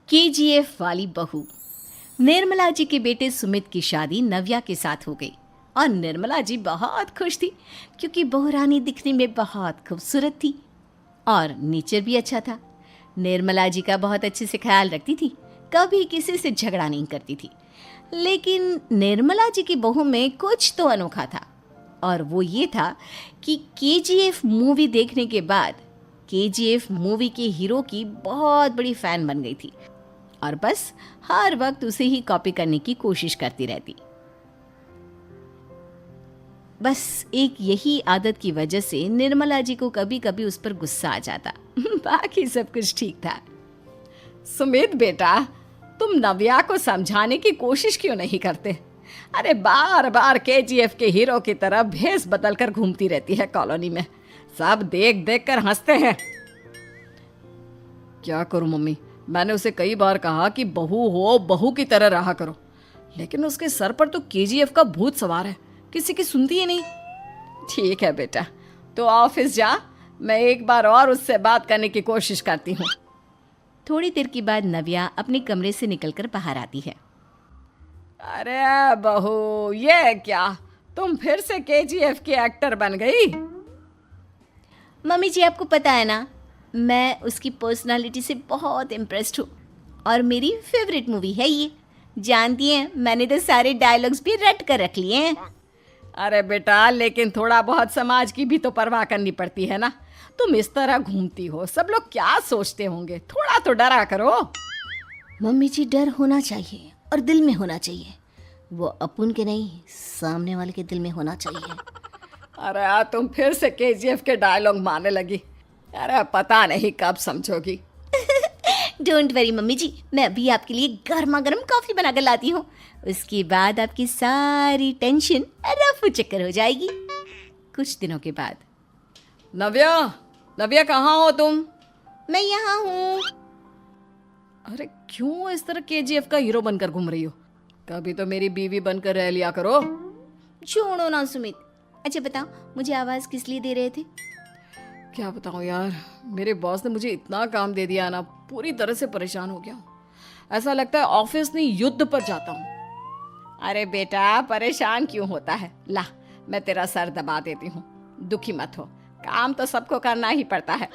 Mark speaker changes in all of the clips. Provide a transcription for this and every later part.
Speaker 1: KGF वाली बहू। निर्मला जी के बेटे सुमित की शादी नव्या के साथ हो गई और निर्मला जी बहुत खुश थी क्योंकि बहू रानी दिखने में बहुत खूबसूरत थी और नेचर भी अच्छा था। निर्मला जी का बहुत अच्छे से ख्याल रखती थी, कभी किसी से झगड़ा नहीं करती थी। लेकिन निर्मला जी की बहू में कुछ तो अनोखा था और वो ये था कि केजीएफ मूवी देखने के बाद केजीएफ मूवी के हीरो की बहुत बड़ी फ़ैन बन गई थी और बस हर वक्त उसे ही कॉपी करने की कोशिश करती रहती। बस एक यही आदत की वजह से निर्मला जी को कभी कभी उस पर गुस्सा आ जाता। बाकी सब कुछ ठीक था।
Speaker 2: सुमित बेटा, तुम नव्या को समझाने की कोशिश क्यों नहीं करते? अरे बार बार केजीएफ के हीरो की तरह भेस बदल कर घूमती रहती है कॉलोनी में, सब देख देख कर हंसते हैं। क्या करूं मम्मी, मैंने उसे कई बार कहा कि बहू हो, बहू की तरह रहा करो, लेकिन उसके सर पर तो केजीएफ का भूत सवार है, किसी की सुनती ही नहीं। ठीक है बेटा, तो ऑफिस जा, मैं एक बार और उससे बात करने की कोशिश करती हूँ।
Speaker 1: थोड़ी देर के बाद नव्या अपने कमरे से निकलकर बाहर आती है।
Speaker 2: अरे बहू, ये क्या, तुम फिर से केजीएफ की एक्टर बन गई?
Speaker 1: मम्मी जी, आपको पता है ना, मैं उसकी पर्सनालिटी से बहुत इम्प्रेस्ड हूँ और मेरी फेवरेट मूवी है ये। जानती हैं, मैंने तो सारे डायलॉग्स भी रट कर रख लिए हैं।
Speaker 2: अरे बेटा, लेकिन थोड़ा बहुत समाज की भी तो परवाह करनी पड़ती है ना। तुम इस तरह घूमती हो, सब लोग क्या सोचते होंगे, थोड़ा तो डरा करो।
Speaker 1: मम्मी जी, डर होना चाहिए और दिल में होना चाहिए, वो अपुन के नहीं, सामने वाले के दिल में होना चाहिए।
Speaker 2: अरे तुम फिर से केजीएफ के डायलॉग मारने लगी। अरे पता नहीं कब समझोगी।
Speaker 1: डोंट वरी मम्मी जी, मैं अभी आपके लिए गर्मा गर्म कॉफ़ी बना कर लाती हूँ, उसके बाद आपकी सारी टेंशन रफू चक्कर हो जाएगी। कुछ दिनों के बाद।
Speaker 2: नव्या, नव्या कहाँ हो तुम?
Speaker 1: मैं यहाँ हूँ।
Speaker 2: अरे क्यों इस तरह केजीएफ का हीरो बनकर घूम रही हो? कभी तो मेरी बीवी बनकर रह लिया करो।
Speaker 1: छोड़ो ना सुमित। अच्छा बताओ, मुझे आवाज़ किस लिए दे रहे थे?
Speaker 2: क्या बताऊँ यार, मेरे बॉस ने मुझे इतना काम दे दिया ना, पूरी तरह से परेशान हो गया हूँ। ऐसा लगता है ऑफिस नहीं, युद्ध पर जाता हूँ। अरे बेटा, परेशान क्यों होता है? ला, मैं तेरा सर दबा देती हूँ, दुखी मत हो, काम तो सबको करना ही पड़ता है।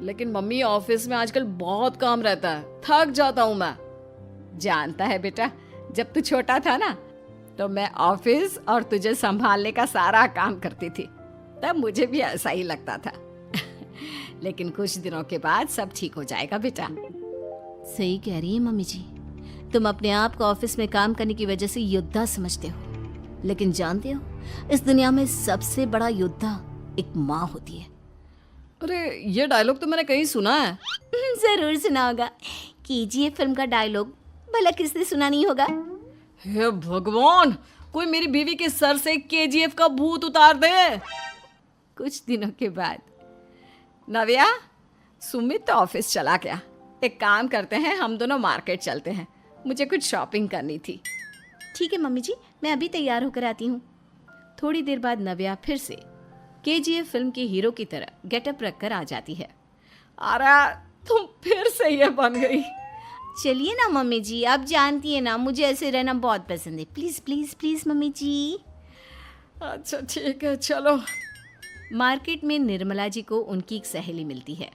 Speaker 2: लेकिन मम्मी, ऑफिस में आजकल बहुत काम रहता है, थक जाता हूँ मैं। जानता है बेटा, जब तू छोटा था ना, तो मैं ऑफिस और तुझे संभालने का सारा काम करती थी, तब मुझे भी ऐसा ही लगता था। लेकिन कुछ दिनों के बाद सब ठीक हो जाएगा बेटा।
Speaker 1: सही कह रही है मम्मी जी, तुम अपने आप को ऑफिस में काम करने की वजह से योद्धा समझते हो, लेकिन जानते हो, इस दुनिया में सबसे बड़ा योद्धा एक माँ होती है।
Speaker 2: अरे ये डायलॉग तो मैंने कहीं सुना है।
Speaker 1: जरूर सुना होगा, केजीएफ फिल्म का डायलॉग, भला किसने सुना नहीं होगा?
Speaker 2: हे भगवान, कोई मेरी बीवी के सर से केजीएफ का भूत उतार दे। कुछ दिनों के बाद। नव्या, सुमित तो ऑफिस चला गया, एक काम करते हैं, हम दोनों मार्केट चलते हैं, मुझे कुछ शॉपिंग करनी थी।
Speaker 1: ठीक है मम्मी जी, मैं अभी तैयार होकर आती हूँ। थोड़ी देर बाद नव्या फिर से केजीएफ फिल्म के हीरो की तरह गेटअप रखकर आ जाती है।
Speaker 2: अरे तुम फिर से ये बन गई।
Speaker 1: चलिए ना मम्मी जी, आप जानती है ना, मुझे ऐसे रहना बहुत पसंद है। प्लीज़ प्लीज़ प्लीज़ मम्मी जी।
Speaker 2: अच्छा ठीक है, चलो।
Speaker 1: मार्केट में निर्मला जी को उनकी एक सहेली मिलती है।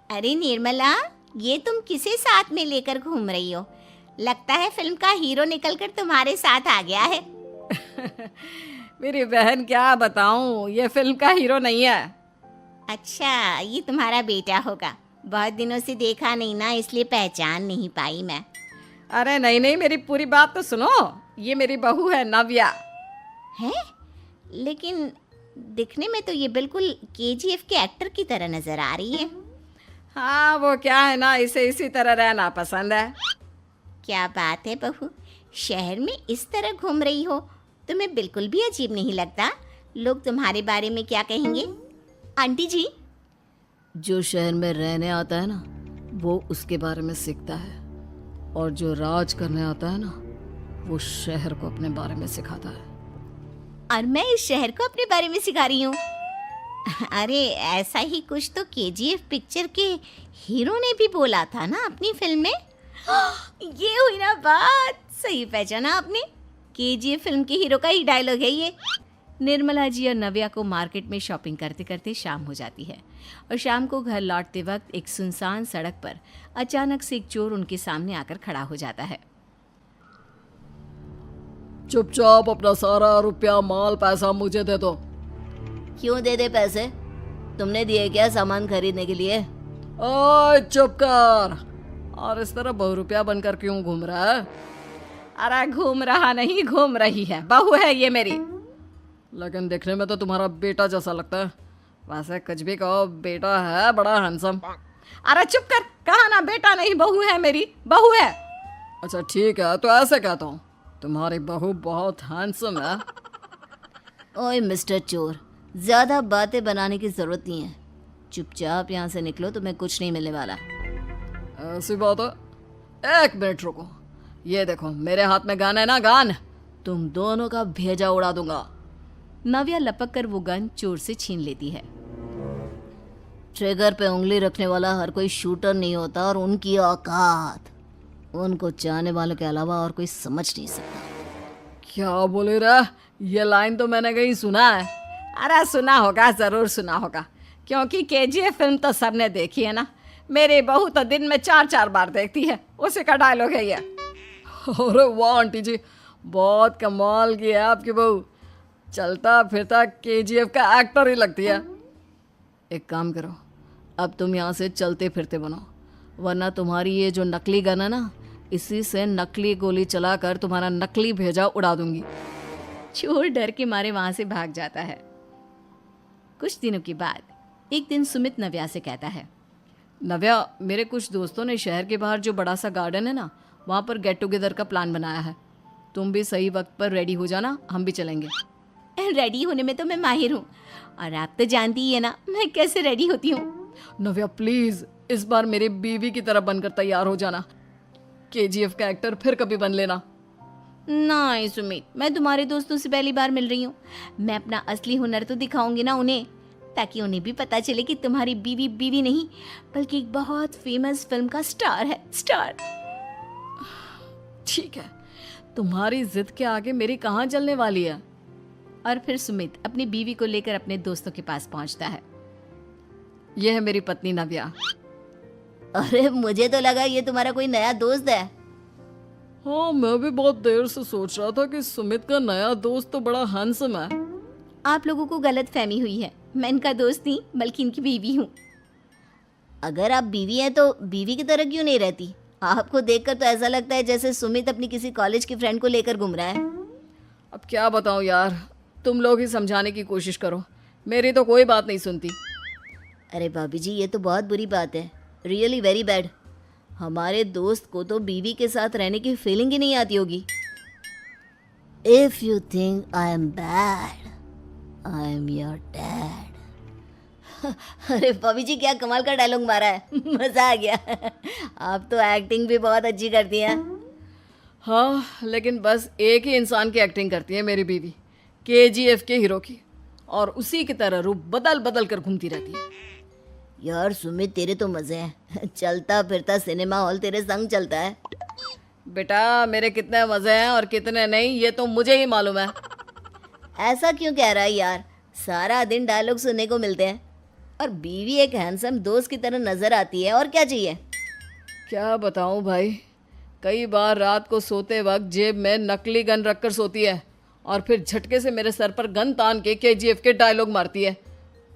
Speaker 1: अरे निर्मला, ये तुम किसे साथ में लेकर घूम रही हो? लगता है फिल्म का हीरो निकलकर तुम्हारे साथ आ गया है।
Speaker 2: मेरी बहन, क्या बताऊं, ये फिल्म का हीरो नहीं है।
Speaker 1: अच्छा, ये तुम्हारा बेटा होगा, बहुत दिनों से देखा नहीं ना, इसलिए पहचान नहीं पाई मैं।
Speaker 2: अरे नहीं नहीं, मेरी पूरी बात तो सुनो, ये मेरी बहू है नव्या।
Speaker 1: है? लेकिन दिखने में तो ये बिल्कुल केजीएफ के एक्टर की तरह नजर आ रही है।
Speaker 2: हाँ, वो क्या है ना, इसे इसी तरह रहना पसंद है।
Speaker 1: क्या बात है बहू, शहर में इस तरह घूम रही हो, तुम्हें बिल्कुल भी अजीब नहीं लगता? लोग तुम्हारे बारे में क्या कहेंगे? आंटी जी,
Speaker 2: जो शहर में रहने आता है ना, वो उसके बारे में सीखता है, और जो राज करने आता है ना, वो शहर को अपने बारे में सिखाता है।
Speaker 1: और मैं इस शहर को अपने बारे में सिखा रही हूँ। अरे ऐसा ही कुछ तो केजीएफ पिक्चर के हीरो ने भी बोला था ना अपनी फिल्म में। ये हुई ना बात, सही पहचाना आपने। केजीएफ फिल्म के हीरो का ही डायलॉग है ये। निर्मला जी और नव्या को मार्केट में शॉपिंग करते करते शाम हो जाती है और शाम को घर लौटते वक्त एक सुनसान सड़क पर अचानक से एक चोर उनके सामने आकर खड़ा हो जाता है।
Speaker 2: चुपचाप अपना सारा रुपया माल पैसा मुझे दे दो।
Speaker 1: क्यों दे दे पैसे? तुमने दिए क्या सामान खरीदने के लिए?
Speaker 2: ओए चुप कर। और इस तरह बहुरुपया बनकर क्यों घूम रहा है?
Speaker 1: अरे घूम रहा नहीं, घूम रही है, बहू है ये मेरी।
Speaker 2: लेकिन देखने में तो तुम्हारा बेटा जैसा लगता है। वैसे कुछ भी कहो, बेटा है बड़ा हैंडसम।
Speaker 1: अरे चुप कर, कहा ना बेटा नहीं बहू है मेरी, बहू है।
Speaker 2: अच्छा ठीक है, तो ऐसे कहता हूँ, तुम्हारी बहू बहुत हैंडसम है।
Speaker 1: ओए मिस्टर चोर, ज्यादा बातें बनाने की जरूरत नहीं है। चुपचाप यहाँ से निकलो, तुम्हें कुछ नहीं मिलने वाला।
Speaker 2: ऐसी बात है। एक मिनट रुको, ये देखो मेरे हाथ में गन है ना, गन। तुम दोनों का भेजा उड़ा दूंगा।
Speaker 1: नव्या लपक कर वो गन चोर से छीन लेती है। ट्रिगर पे उंगली रखने वाला हर कोई शूटर नहीं होता, और उनकी औकात उनको चाहने वालों के अलावा और कोई समझ नहीं सकता।
Speaker 2: क्या बोले रे? ये लाइन तो मैंने कहीं सुना है।
Speaker 1: अरे सुना होगा, जरूर सुना होगा, क्योंकि केजीएफ फिल्म तो सबने देखी है ना। मेरी बहू तो दिन में 4-4 बार देखती है, उसी का डायलॉग है ये।
Speaker 2: अरे वाह आंटी जी, बहुत कमाल की है आपकी बहू। चलता फिरता केजीएफ का एक्टर ही लगती है। एक काम करो, अब तुम यहाँ से चलते फिरते बनो, वरना तुम्हारी ये जो नकली गन है ना, इसी से नकली गोली चलाकर तुम्हारा नकली भेजा उड़ा दूंगी।
Speaker 1: चोर डर के मारे वहां से भाग जाता है। कुछ दिनों के बाद एक दिन सुमित नव्या से कहता है,
Speaker 2: नव्या, मेरे कुछ दोस्तों ने शहर के बाहर जो बड़ा सा गार्डन है ना, वहाँ पर गेट टुगेदर का प्लान बनाया है। तुम भी सही वक्त पर रेडी हो जाना, हम भी चलेंगे।
Speaker 1: रेडी होने में तो मैं माहिर हूँ, और आप तो जानती ही है ना मैं कैसे रेडी होती हूँ।
Speaker 2: नव्या प्लीज, इस बार मेरी बीवी की तरह बनकर तैयार हो जाना। केजीएफ का एक्टर फिर कभी बन लेना।
Speaker 1: नहीं सुमित, मैं तुम्हारे दोस्तों से पहली बार मिल रही हूँ। मैं अपना असली हुनर तो दिखाऊंगी ना उन्हें, ताकि उन्हें भी पता चले कि तुम्हारी बीवी बीवी नहीं बल्कि एक बहुत फेमस फिल्म का स्टार है, स्टार।
Speaker 2: ठीक है, तुम्हारी जिद के आगे मेरी कहाँ चलने वाली है।
Speaker 1: और फिर सुमित अपनी बीवी को लेकर अपने दोस्तों के पास पहुंचता है।
Speaker 2: यह है मेरी पत्नी नव्या।
Speaker 1: अरे मुझे तो लगा ये तुम्हारा कोई नया दोस्त है।
Speaker 2: हाँ, मैं भी बहुत देर से सोच रहा था कि सुमित का नया दोस्त तो बड़ा हैंडसम है।
Speaker 1: आप लोगों को गलत फहमी हुई है, मैं इनका दोस्त नहीं बल्कि इनकी बीवी हूँ। अगर आप बीवी हैं तो बीवी की तरह क्यों नहीं रहती? आपको देखकर तो ऐसा लगता है जैसे सुमित अपनी किसी कॉलेज की फ्रेंड को लेकर घूम रहा है।
Speaker 2: अब क्या बताऊँ यार, तुम लोग ही समझाने की कोशिश करो, मेरी तो कोई बात नहीं सुनती।
Speaker 1: अरे भाभी जी, ये तो बहुत बुरी बात है, रियली वेरी बैड। हमारे दोस्त को तो बीवी के साथ रहने की फीलिंग ही नहीं आती होगी। If you think I am bad, I am your dad. अरे भाभी जी, क्या कमाल का डायलॉग मारा है, मजा आ गया। आप तो एक्टिंग भी बहुत अच्छी करती हैं।
Speaker 2: हाँ, लेकिन बस एक ही इंसान की एक्टिंग करती है मेरी बीवी, केजीएफ के हीरो की, और उसी की तरह रूप बदल बदल कर घूमती रहती है।
Speaker 1: यार सुमित, तेरे तो मजे हैं, चलता फिरता सिनेमा हॉल तेरे संग चलता है।
Speaker 2: बेटा, मेरे कितने मजे हैं और कितने नहीं ये तो मुझे ही मालूम है।
Speaker 1: ऐसा क्यों कह रहा है यार, सारा दिन डायलॉग सुनने को मिलते हैं, और बीवी एक हैंडसम दोस्त की तरह नजर आती है, और क्या चाहिए।
Speaker 2: क्या बताऊं भाई, कई बार रात को सोते वक्त जेब में नकली गन रखकर सोती है और फिर झटके से मेरे सर पर गन तान के केजीएफ के डायलॉग मारती है।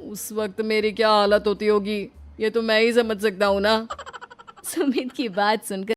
Speaker 2: उस वक्त मेरी क्या हालत होती होगी ये तो मैं ही समझ सकता हूँ ना।
Speaker 1: सुमित की बात सुनकर